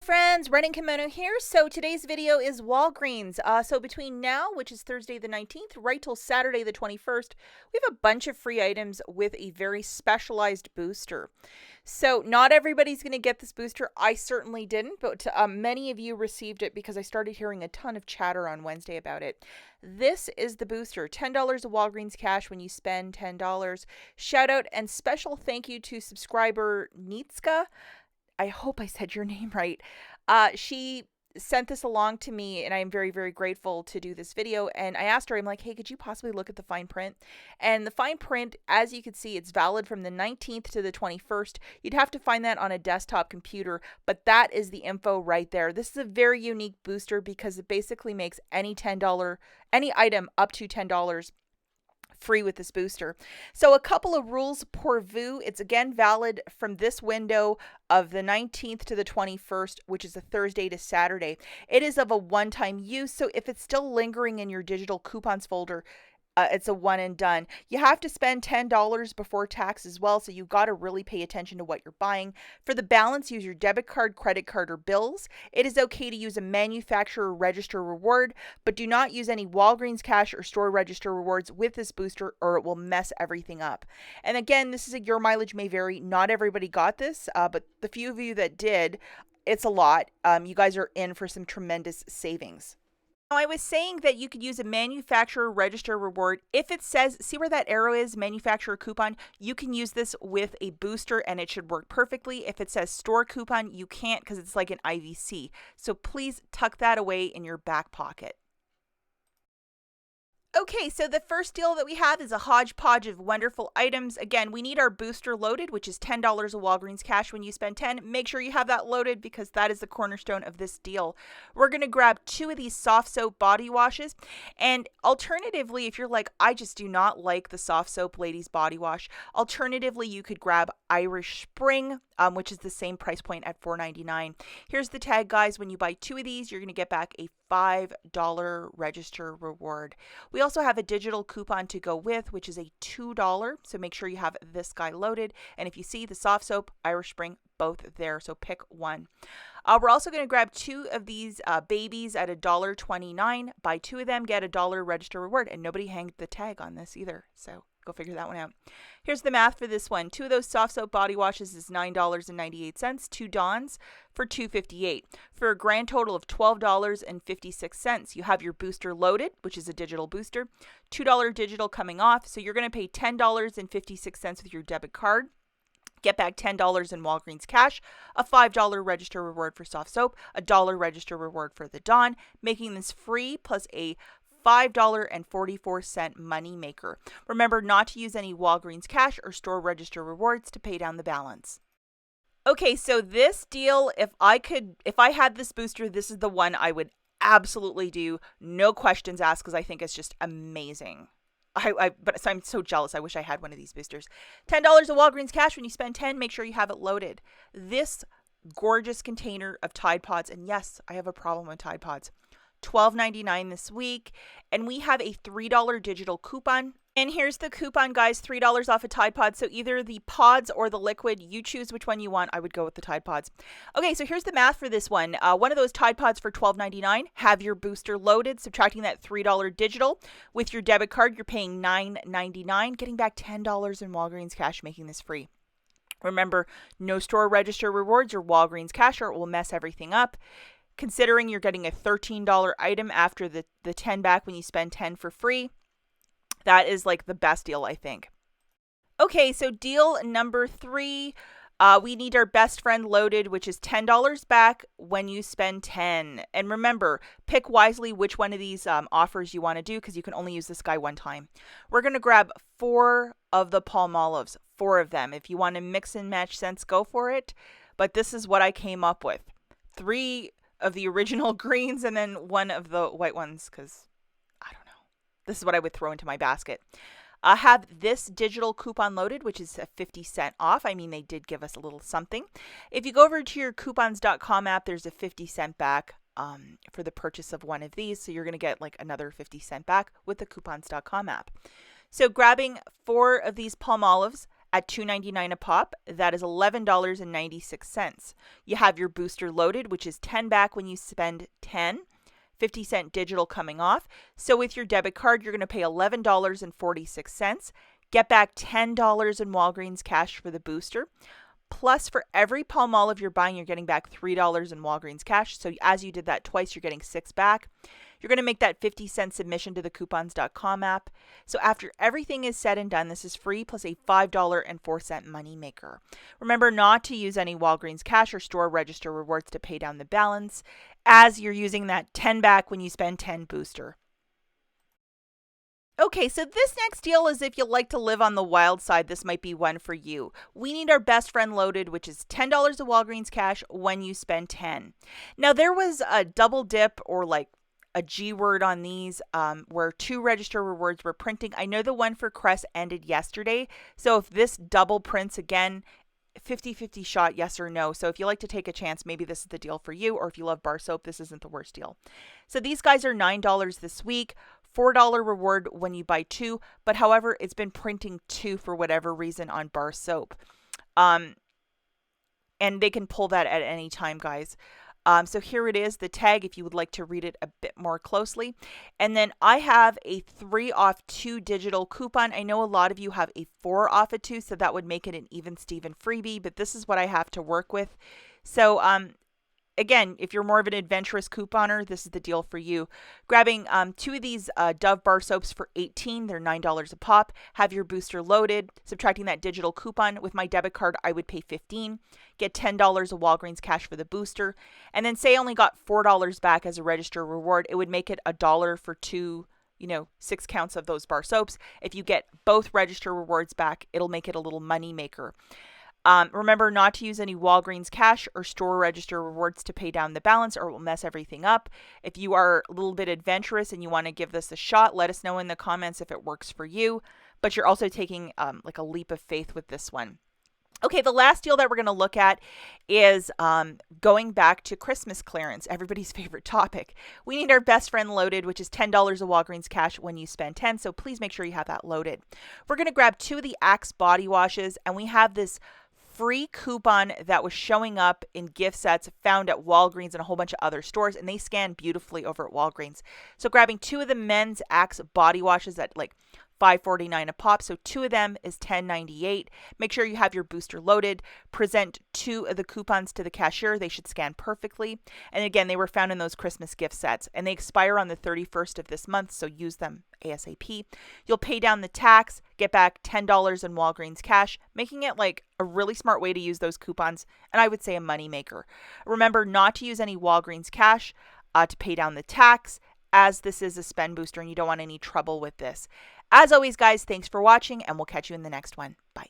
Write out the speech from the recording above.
friends, Red and Kimono here. So today's video is Walgreens. So between now, which is Thursday the 19th, right till Saturday the 21st, we have a bunch of free items with a very specialized booster. So not everybody's going to get this booster. I certainly didn't, but many of you received it because I started hearing a ton of chatter on Wednesday about it. This is the booster. $10 of Walgreens cash when you spend $10. Shout out and special thank you to subscriber Nitska. I hope I said your name right. She sent this along to me, and I am very, very grateful to do this video. And I asked her, I'm like, hey, could you possibly look at the fine print? And the fine print, as you can see, it's valid from the 19th to the 21st. You'd have to find that on a desktop computer, but that is the info right there. This is a very unique booster because it basically makes any any item up to $10 free with this booster. So a couple of rules pour vu. It's again valid from this window of the 19th to the 21st, which is a Thursday to Saturday. It is of a one-time use, so if it's still lingering in your digital coupons folder, it's a one and done. You have to spend $10 before tax as well, so you got to really pay attention to what you're buying. For the balance, use your debit card, credit card, or bills. It is okay to use a manufacturer register reward, but do not use any Walgreens cash or store register rewards with this booster or it will mess everything up. And again, this is your mileage may vary. Not everybody got this, but the few of you that did, it's a lot. You guys are in for some tremendous savings. Now, I was saying that you could use a manufacturer register reward. If it says, see where that arrow is, manufacturer coupon, you can use this with a booster and it should work perfectly. If it says store coupon, you can't because it's like an IVC. So please tuck that away in your back pocket. Okay, so the first deal that we have is a hodgepodge of wonderful items. Again, we need our booster loaded, which is $10 of Walgreens cash when you spend $10. Make sure you have that loaded because that is the cornerstone of this deal. We're going to grab 2 of these soft soap body washes. And alternatively, if you're like, I just do not like the soft soap ladies body wash, alternatively, you could grab Irish Spring, which is the same price point at $4.99. Here's the tag, guys. When you buy 2 of these, you're going to get back a $5 register reward. We also have a digital coupon to go with, which is a $2. So make sure you have this guy loaded. And if you see the soft soap, Irish Spring, both there. So pick one. We're also going to grab 2 of these babies at $1.29. Buy 2 of them, get a $1 register reward. And nobody hanged the tag on this either. So go figure that one out. Here's the math for this one. 2 of those soft soap body washes is $9.98. 2 Dawns for $2.58 for a grand total of $12.56. You have your booster loaded, which is a digital booster. $2 digital coming off. So you're going to pay $10.56 with your debit card. Get back $10 in Walgreens cash, a $5 register reward for soft soap, a $1 register reward for the Dawn, making this free plus a $5.44 money maker. Remember not to use any Walgreens cash or store register rewards to pay down the balance. Okay, so this deal, if I had this booster, this is the one I would absolutely do. No questions asked because I think it's just amazing. But I'm so jealous. I wish I had one of these boosters. $10 of Walgreens cash when you spend $10. Make sure you have it loaded. This gorgeous container of Tide Pods, and yes, I have a problem with Tide Pods. $12.99 this week, and we have a $3 digital coupon. And here's the coupon, guys, $3 off a Tide Pod. So either the pods or the liquid, you choose which one you want. I would go with the Tide Pods. Okay, so here's the math for this one. One of those Tide Pods for $12.99. Have your booster loaded, subtracting that $3 digital. With your debit card, you're paying $9.99, getting back $10 in Walgreens cash, making this free. Remember, no store register rewards or Walgreens cash or it will mess everything up. Considering you're getting a $13 item after the $10 back when you spend $10 for free, that is like the best deal, I think. Okay, so deal number 3, we need our best friend loaded, which is $10 back when you spend $10. And remember, pick wisely which one of these offers you want to do because you can only use this guy one time. We're going to grab 4 of the Palmolives, 4 of them. If you want to mix and match scents, go for it. But this is what I came up with. 3 of the original greens and then 1 of the white ones because I don't know. This is what I would throw into my basket. I have this digital coupon loaded, which is a 50-cent off. I mean, they did give us a little something. If you go over to your coupons.com app, there's a 50-cent back for the purchase of one of these. So you're going to get like another 50-cent back with the coupons.com app. So grabbing 4 of these Palmolives at $2.99 a pop. That is $11.96. You have your booster loaded, which is 10 back when you spend 10. 50-cent digital coming off. So with your debit card, you're going to pay $11.46. Get back $10 in Walgreens cash for the booster. Plus, for every Palmolive you're buying, you're getting back $3 in Walgreens cash. So as you did that twice, you're getting $6 back. You're going to make that 50-cent submission to the coupons.com app. So after everything is said and done, this is free plus a $5.04 money maker. Remember not to use any Walgreens cash or store register rewards to pay down the balance, as you're using that 10 back when you spend 10 booster. Okay, so this next deal is if you like to live on the wild side, this might be one for you. We need our best friend loaded, which is $10 of Walgreens cash when you spend 10. Now, there was a double dip or like a G word on these where 2 register rewards were printing. I know the one for Crest ended yesterday. So if this double prints again, 50-50 shot, yes or no. So if you like to take a chance, maybe this is the deal for you. Or if you love bar soap, this isn't the worst deal. So these guys are $9 this week. $4 reward when you buy 2. But however, it's been printing 2 for whatever reason on bar soap. And they can pull that at any time, guys. So here it is, the tag, if you would like to read it a bit more closely. And then I have a 3 off 2 digital coupon. I know a lot of you have a 4 off a 2, so that would make it an even Steven freebie, but this is what I have to work with. So again, if you're more of an adventurous couponer, this is the deal for you. Grabbing 2 of these Dove bar soaps for $18, they're $9 a pop. Have your booster loaded. Subtracting that digital coupon with my debit card, I would pay $15. Get $10 of Walgreens cash for the booster. And then say I only got $4 back as a register reward, it would make it $1 for 2, 6 counts of those bar soaps. If you get both register rewards back, it'll make it a little money maker. Remember not to use any Walgreens cash or store register rewards to pay down the balance, or it will mess everything up. If you are a little bit adventurous and you want to give this a shot, let us know in the comments if it works for you. But you're also taking like a leap of faith with this one. Okay, the last deal that we're going to look at is going back to Christmas clearance, everybody's favorite topic. We need our best friend loaded, which is $10 of Walgreens cash when you spend 10, so please make sure you have that loaded. We're going to grab 2 of the Axe body washes, and we have this free coupon that was showing up in gift sets found at Walgreens and a whole bunch of other stores, and they scan beautifully over at Walgreens. So grabbing 2 of the men's Axe body washes at like $5.49 a pop, so 2 of them is $10.98. Make sure you have your booster loaded. Present 2 of the coupons to the cashier. They should scan perfectly. And again, they were found in those Christmas gift sets, and they expire on the 31st of this month, so use them ASAP. You'll pay down the tax, get back $10 in Walgreens cash, making it like a really smart way to use those coupons, and I would say a money maker. Remember not to use any Walgreens cash to pay down the tax, as this is a spend booster and you don't want any trouble with this. As always, guys, thanks for watching, and we'll catch you in the next one. Bye.